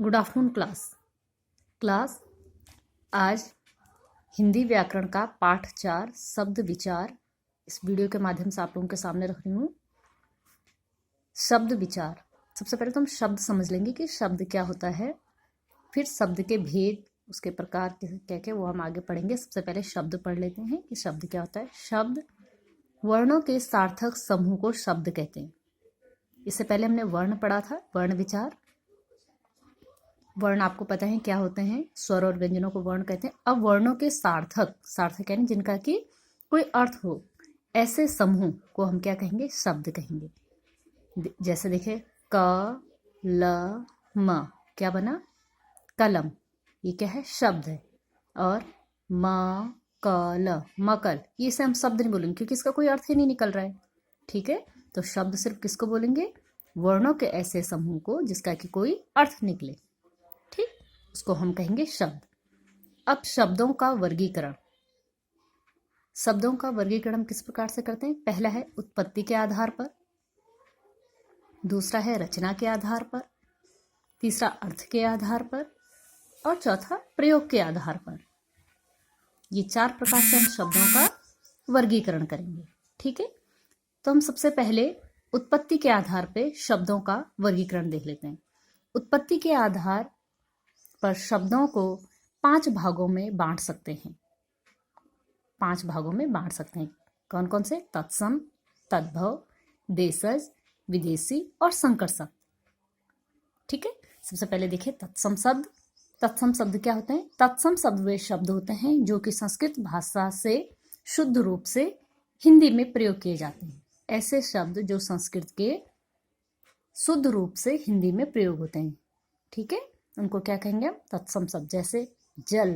Good afternoon class आज हिंदी व्याकरण का पाठ 4 शब्द विचार इस वीडियो के माध्यम से आप लोगों के सामने रख रही हूँ। शब्द विचार, सबसे पहले तो हम शब्द समझ लेंगे कि शब्द क्या होता है, फिर शब्द के भेद, उसके प्रकार क्या क्या वो हम आगे पढ़ेंगे। सबसे पहले शब्द पढ़ लेते हैं कि शब्द क्या होता है। शब्द वर्णों के सार्थक समूह को शब्द कहते हैं। इससे पहले हमने वर्ण पढ़ा था, वर्ण विचार। वर्ण आपको पता है क्या होते हैं, स्वर और व्यंजनों को वर्ण कहते हैं। अब वर्णों के सार्थक यानी जिनका कि कोई अर्थ हो, ऐसे समूह को हम क्या कहेंगे, शब्द कहेंगे। जैसे देखिए क ल म क्या बना, कलम, ये क्या है, शब्द है। और म क ल मकल, ये इसे हम शब्द नहीं बोलेंगे क्योंकि इसका कोई अर्थ ही नहीं निकल रहा है। ठीक है, तो शब्द सिर्फ किसको बोलेंगे, वर्णों के ऐसे समूह को जिसका कि कोई अर्थ निकले, ठीक, उसको हम कहेंगे शब्द। अब शब्दों का वर्गीकरण, शब्दों का वर्गीकरण हम किस प्रकार से करते हैं। पहला है उत्पत्ति के आधार पर, दूसरा है रचना के आधार पर, तीसरा अर्थ के आधार पर और चौथा प्रयोग के आधार पर। ये 4 प्रकार से हम शब्दों का वर्गीकरण करेंगे। ठीक है, तो हम सबसे पहले उत्पत्ति के आधार पर शब्दों का वर्गीकरण देख लेते हैं। उत्पत्ति के आधार पर शब्दों को 5 भागों में बांट सकते हैं। 5 भागों में बांट सकते हैं। कौन कौन से, तत्सम, तद्भव, देशज, विदेशी और संकर शब्द। ठीक है, सबसे पहले देखिए तत्सम शब्द। तत्सम शब्द क्या होते हैं। तत्सम शब्द वे शब्द होते हैं जो कि संस्कृत भाषा से शुद्ध रूप से हिंदी में प्रयोग किए जाते हैं। ऐसे शब्द जो संस्कृत के शुद्ध रूप से हिंदी में प्रयोग होते हैं, ठीक है, उनको क्या कहेंगे हम, तत्सम शब्द। जैसे जल,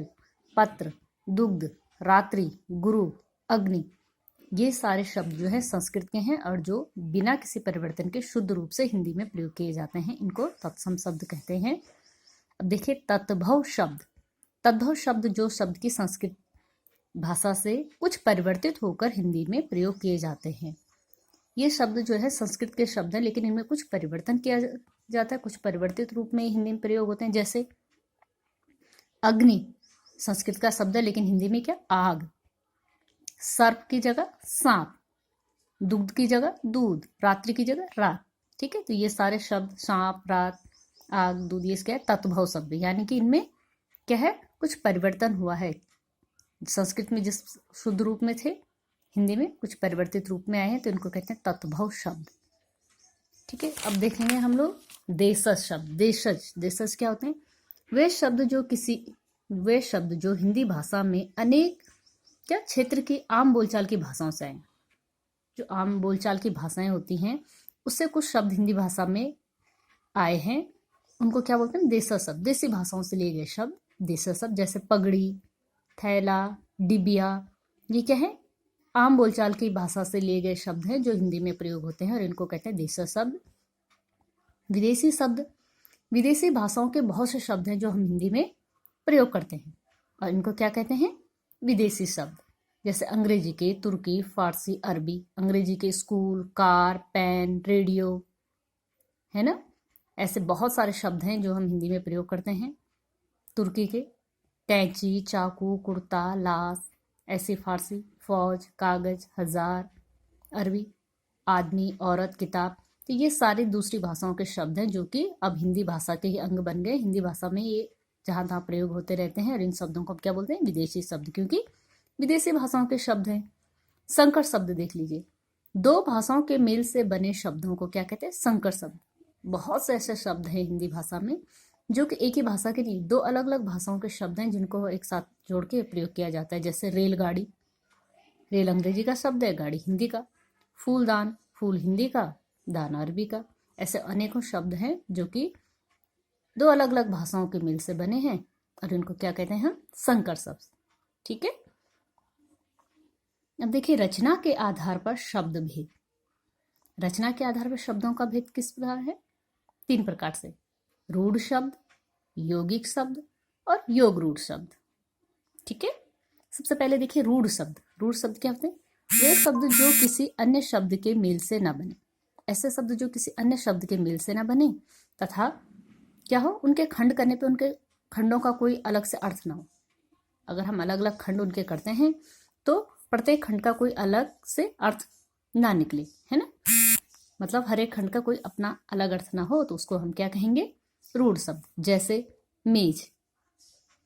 पत्र, दुग्ध, रात्रि, गुरु, अग्नि, ये सारे शब्द जो है संस्कृत के हैं और जो बिना किसी परिवर्तन के शुद्ध रूप से हिंदी में प्रयोग किए जाते हैं, इनको तत्सम शब्द कहते हैं। अब देखिए तद्भव शब्द। तद्भव शब्द जो शब्द की संस्कृत भाषा से कुछ परिवर्तित होकर हिंदी में प्रयोग किए जाते हैं। ये शब्द जो है संस्कृत के शब्द हैं लेकिन इनमें कुछ परिवर्तन किया जाता है, कुछ परिवर्तित रूप में हिंदी में प्रयोग होते हैं। जैसे अग्नि संस्कृत का शब्द है लेकिन हिंदी में क्या, आग। सर्प की जगह सांप, दुग्ध की जगह दूध, रात्रि की जगह रात। ठीक है, तो ये सारे शब्द सांप, रात, आग, दूध, ये क्या है, तत्भव शब्द, यानी कि इनमें क्या है, कुछ परिवर्तन हुआ है। संस्कृत में जिस शुद्ध रूप में थे, हिंदी में कुछ परिवर्तित रूप में आए हैं, तो इनको कहते हैं तत्भव शब्द। ठीक है, अब देखेंगे हम लोग देशज शब्द। देशज क्या होते हैं, वे शब्द जो हिंदी भाषा में अनेक क्या क्षेत्र की आम बोलचाल की भाषाओं से आए। जो आम बोलचाल की भाषाएं होती हैं उससे कुछ शब्द हिंदी भाषा में आए हैं, उनको क्या बोलते हैं, देशज शब्द। देसी भाषाओं से लिए गए शब्द देशज शब्द। जैसे पगड़ी, थैला, डिबिया, ये क्या है, आम बोलचाल की भाषा से लिए गए शब्द हैं जो हिंदी में प्रयोग होते हैं और इनको कहते हैं देशज शब्द। विदेशी शब्द, विदेशी भाषाओं के बहुत से शब्द हैं जो हम हिंदी में प्रयोग करते हैं और इनको क्या कहते हैं, विदेशी शब्द। जैसे अंग्रेजी के तुर्की, फारसी, अरबी। अंग्रेजी के स्कूल, कार, पेन, रेडियो, है ना, ऐसे बहुत सारे शब्द हैं जो हम हिंदी में प्रयोग करते हैं। तुर्की के कैंची, चाकू, कुर्ता, लाश। ऐसे फारसी फौज, कागज, हजार। अरबी आदमी, औरत, किताब। तो ये सारे दूसरी भाषाओं के शब्द हैं जो कि अब हिंदी भाषा के ही अंग बन गए। हिंदी भाषा में ये जहाँ तहाँ प्रयोग होते रहते हैं और इन शब्दों को अब क्या बोलते हैं, विदेशी शब्द, क्योंकि विदेशी भाषाओं के शब्द हैं। संकर शब्द देख लीजिए, 2 भाषाओं के मेल से बने शब्दों को क्या कहते हैं, संकर शब्द। बहुत से ऐसे शब्द हैं हिंदी भाषा में जो कि एक ही भाषा के नहीं, 2 अलग अलग भाषाओं के शब्द हैं जिनको एक साथ जोड़ के प्रयोग किया जाता है। जैसे रेलगाड़ी, रेल अंग्रेजी का शब्द है, गाड़ी हिंदी का। फूलदान, फूल हिंदी का, दान अरबी का। ऐसे अनेकों शब्द हैं जो कि 2 अलग अलग भाषाओं के मेल से बने हैं और इनको क्या कहते हैं हम, संकर शब्द। ठीक है, अब देखिए रचना के आधार पर शब्द भेद। रचना के आधार पर शब्दों का भेद किस प्रकार है, 3 प्रकार से, रूढ़ शब्द, यौगिक शब्द और योग रूढ़ शब्द। ठीक है, सबसे पहले देखिए रूढ़ शब्द। रूढ़ शब्द क्या होते हैं, वे शब्द जो किसी अन्य शब्द के मेल से न बने। ऐसे शब्द जो किसी अन्य शब्द के मेल से न बने तथा क्या हो, उनके खंड करने पे उनके खंडों का कोई अलग से अर्थ ना हो। अगर हम अलग अलग खंड उनके करते हैं तो प्रत्येक खंड का कोई अलग से अर्थ ना निकले, है ना। मतलब हर एक खंड का कोई अपना अलग अर्थ ना हो तो उसको हम क्या कहेंगे, रूढ़ शब्द। जैसे मेज,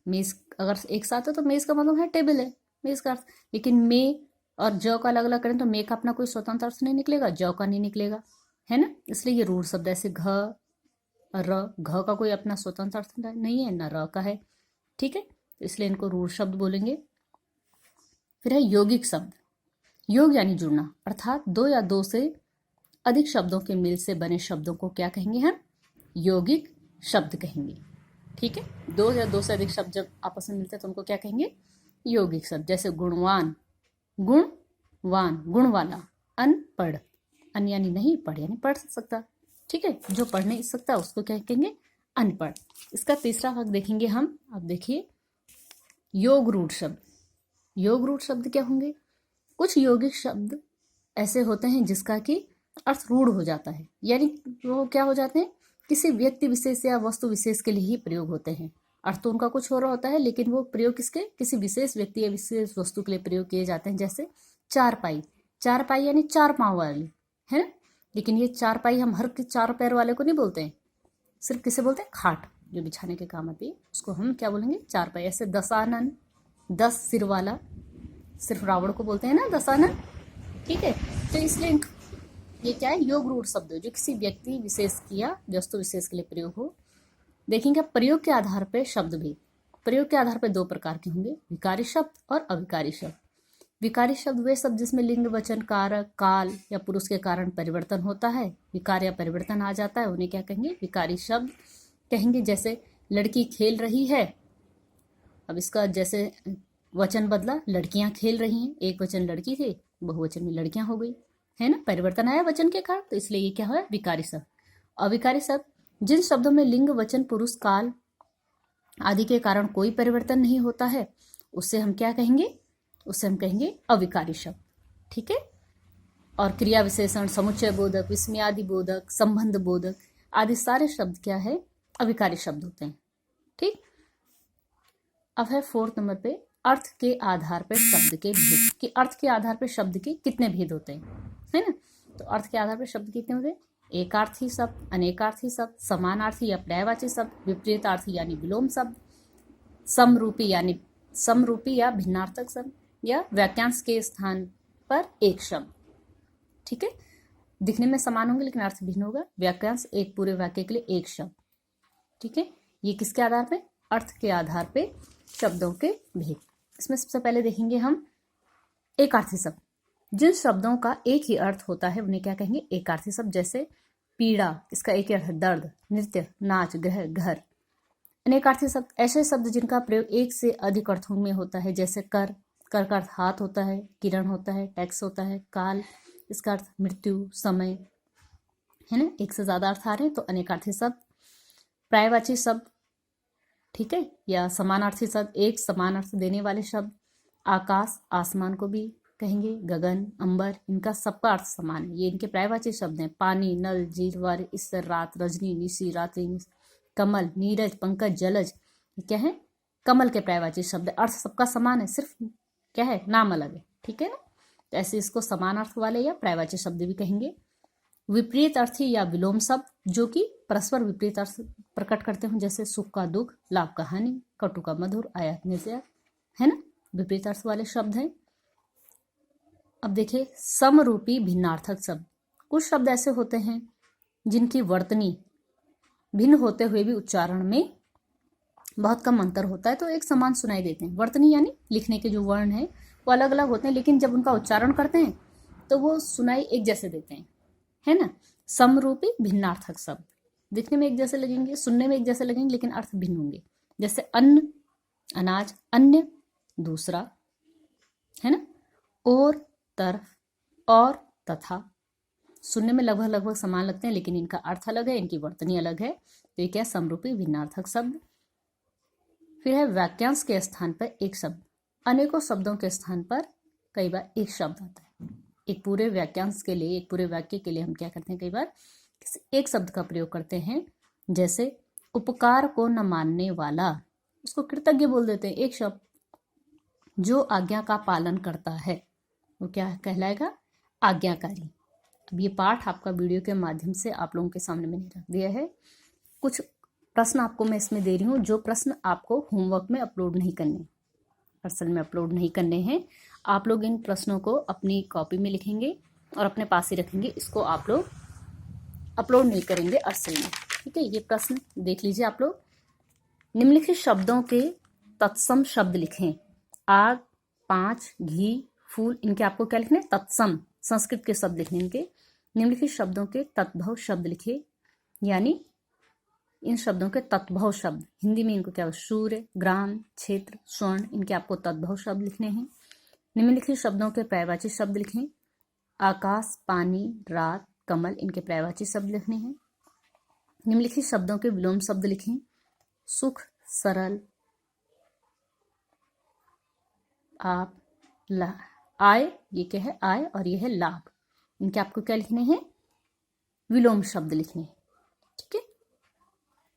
मेज अगर एक साथ हो तो मेज का मतलब है टेबल है, मेज का अर्थ। लेकिन मे और जौ का अलग अलग करें तो मे का अपना कोई स्वतंत्र अर्थ नहीं निकलेगा, जौ का नहीं निकलेगा, है ना। इसलिए ये रूढ़ शब्द। ऐसे घ और र, घ का कोई अपना स्वतंत्र अर्थ नहीं है, ना र का है, ठीक है। तो इसलिए इनको रूढ़ शब्द बोलेंगे। फिर है यौगिक शब्द। योग यानी जुड़ना, अर्थात दो या दो से अधिक शब्दों के मिल से बने शब्दों को क्या कहेंगे हम, यौगिक शब्द कहेंगे, ठीक है। दो या दो से अधिक शब्द जब आपस में मिलते हैं तो उनको क्या कहेंगे, यौगिक शब्द। जैसे गुणवान, गुणवान गुण वाला। अनपढ़, अन यानी नहीं, पढ़ यानी पढ़ सकता, ठीक है। जो पढ़ नहीं सकता उसको क्या कहेंगे, अनपढ़। इसका तीसरा भाग देखेंगे हम। अब देखिए योग रूढ़ शब्द। योग रूढ़ शब्द क्या होंगे, कुछ यौगिक शब्द ऐसे होते हैं जिसका कि अर्थ रूढ़ हो जाता है, यानी वो क्या हो जाते हैं, किसी व्यक्ति विशेष या वस्तु विशेष के लिए ही प्रयोग होते हैं। अर्थ तो उनका कुछ हो रहा होता है लेकिन वो प्रयोग किसके, किसी विशेष व्यक्ति या विशेष वस्तु के लिए प्रयोग किए जाते हैं। जैसे चारपाई, चारपाई यानी चार पांव वाली, है ना। लेकिन ये चारपाई हम हर चार पैर वाले को नहीं बोलते हैं, सिर्फ किसे बोलते हैं, खाट जो बिछाने के काम आती है उसको हम क्या बोलेंगे, चारपाई। ऐसे दशानन, 10 सिर वाला, सिर्फ रावण को बोलते हैं ना दशानन, ठीक है। तो इसलिए ये क्या है, योग रूढ़ शब्द जो किसी व्यक्ति विशेष या वस्तु विशेष के लिए प्रयोग हो। देखेंगे प्रयोग के आधार पर शब्द भी। प्रयोग के आधार पर दो प्रकार के होंगे, विकारी शब्द और अविकारी शब्द। विकारी शब्द वे शब्द जिसमें लिंग, वचन, कारक, काल या पुरुष के कारण परिवर्तन होता है, विकार या परिवर्तन आ जाता है, उन्हें क्या कहेंगे, विकारी शब्द कहेंगे। जैसे लड़की खेल रही है, अब इसका जैसे वचन बदला, लड़कियां खेल रही हैं, एक वचन लड़की थे, बहुवचन में लड़कियां हो गई, है ना, परिवर्तन आया वचन के कारण, तो इसलिए ये क्या हुआ, विकारी शब्द। अविकारी शब्द जिन शब्दों में लिंग, वचन, पुरुष, काल आदि के कारण कोई परिवर्तन नहीं होता है उससे हम क्या कहेंगे, उससे हम कहेंगे अविकारी शब्द, ठीक है। और क्रिया विशेषण, समुच्चय बोधक, विस्मयादि बोधक, संबंध बोधक आदि सारे शब्द क्या है, अविकारी शब्द होते हैं, ठीक। अब है 4 नंबर पे अर्थ के आधार पर शब्द के भेद, कि अर्थ के आधार पर शब्द के कितने भेद होते हैं, है ना। तो अर्थ के आधार पर शब्द कितने होते हैं, एकार्थी शब्द, अनेकार्थी शब्द, समानार्थी या पर्यायवाची शब्द, विपरीतार्थी यानी विलोम शब्द, समरूपी या भिन्नार्थक शब्द, या वाक्यांश के स्थान पर एक शब्द, ठीक है। दिखने में समान होंगे लेकिन अर्थ भिन्न होगा। वाक्यांश एक पूरे वाक्य के लिए एक शब्द, ठीक है। ये किसके आधार पे, अर्थ के आधार पे शब्दों के भेद। इसमें सबसे पहले देखेंगे हम एकार्थी शब्द। जिन शब्दों का एक ही अर्थ होता है उन्हें क्या कहेंगे, एकार्थी शब्द। जैसे पीड़ा, इसका एक ही अर्थ है दर्द, नृत्य, नाच, ग्रह, घर। अनेकार्थी शब्द ऐसे शब्द जिनका प्रयोग एक से अधिक अर्थों में होता है। जैसे कर, कर का अर्थ हाथ होता है, किरण होता है, टैक्स होता है, काल इसका अर्थ मृत्यु, समय, है ना, एक से ज्यादा अर्थ आ रहे हैं तो अनेकार्थी शब्द। पर्यायवाची शब्द, ठीक है, या समानार्थी शब्द, एक समान अर्थ देने वाले शब्द। आकाश, आसमान को भी कहेंगे, गगन, अंबर, इनका सबका अर्थ समान है, ये इनके पर्यायवाची शब्द हैं। पानी, नल, जीर, ईश्वर, रात, रजनी, निशी, रात्रि, कमल, नीरज, पंकज, जलज, क्या है, कमल के पर्यायवाची शब्द। अर्थ सबका समान है, सिर्फ क्या है, नाम अलग है, ठीक है ना। तो ऐसे इसको समान अर्थ वाले या पर्यायवाची शब्द भी कहेंगे। विपरीत अर्थी या विलोम शब्द जो कि परस्पर विपरीत अर्थ प्रकट करते हो। जैसे सुख का दुख, लाभ का हानि, कटु का मधुर, आयात निषेध, है ना, विपरीत अर्थ वाले शब्द हैं। अब देखिए समरूपी भिन्नार्थक शब्द। कुछ शब्द ऐसे होते हैं जिनकी वर्तनी भिन्न होते हुए भी उच्चारण में बहुत कम अंतर होता है तो एक समान सुनाई देते हैं। वर्तनी यानी लिखने के जो वर्ण हैं वो अलग अलग होते हैं लेकिन जब उनका उच्चारण करते हैं तो वो सुनाई एक जैसे देते हैं, है ना। समरूपी भिन्नार्थक शब्द दिखने में एक जैसे लगेंगे, सुनने में एक जैसे लगेंगे लेकिन अर्थ भिन्न होंगे। जैसे अन्न, अनाज, अन्य, दूसरा, है ना, और, तरफ, और, तथा। सुनने में लगभग लगभग समान लगते हैं लेकिन इनका अर्थ अलग है, इनकी वर्तनी अलग है। तो ये क्या, समरूपी भिन्नार्थक शब्द। फिर है वाक्यांश के स्थान पर एक शब्द। अनेकों शब्दों के स्थान पर कई बार एक शब्द आता है। एक पूरे वाक्यांश के लिए, एक पूरे वाक्य के लिए हम क्या करते हैं, कई बार एक शब्द का प्रयोग करते हैं। जैसे उपकार को न मानने वाला, उसको कृतज्ञ बोल देते हैं। एक शब्द, जो आज्ञा का पालन करता है वो क्या कहलाएगा? आज्ञाकारी। अब ये पाठ आपका वीडियो के माध्यम से आप लोगों के सामने मैंने रख दिया है। कुछ प्रश्न आपको मैं इसमें दे रही हूँ, जो प्रश्न आपको होमवर्क में अपलोड नहीं करने, असल में अपलोड नहीं करने हैं। आप लोग इन प्रश्नों को अपनी कॉपी में लिखेंगे और अपने पास ही रखेंगे। इसको आप लोग अपलोड नहीं करेंगे असल में, ठीक है। ये प्रश्न देख लीजिए आप लोग। निम्नलिखित शब्दों के तत्सम शब्द लिखें। आग, पाँच, घी, फूल, इनके आपको क्या लिखने? तत्सम संस्कृत के शब्द लिखने इनके। निम्नलिखित शब्दों के तद्भव शब्द लिखे, यानी इन शब्दों के तद्भव शब्द, हिंदी में इनको क्या? सूर्य, ग्राम, क्षेत्र, स्वर्ण, इनके आपको तद्भव शब्द लिखने हैं। निम्नलिखित शब्दों के पर्यायवाची शब्द लिखें। आकाश, पानी, रात, कमल, इनके पर्यायवाची शब्द लिखने हैं। निम्नलिखित शब्दों के विलोम शब्द लिखें। सुख, सरल, आप, आय, ये क्या है? आय, और ये है लाभ, इनके आपको क्या लिखने हैं? विलोम शब्द लिखने हैं, ठीक है।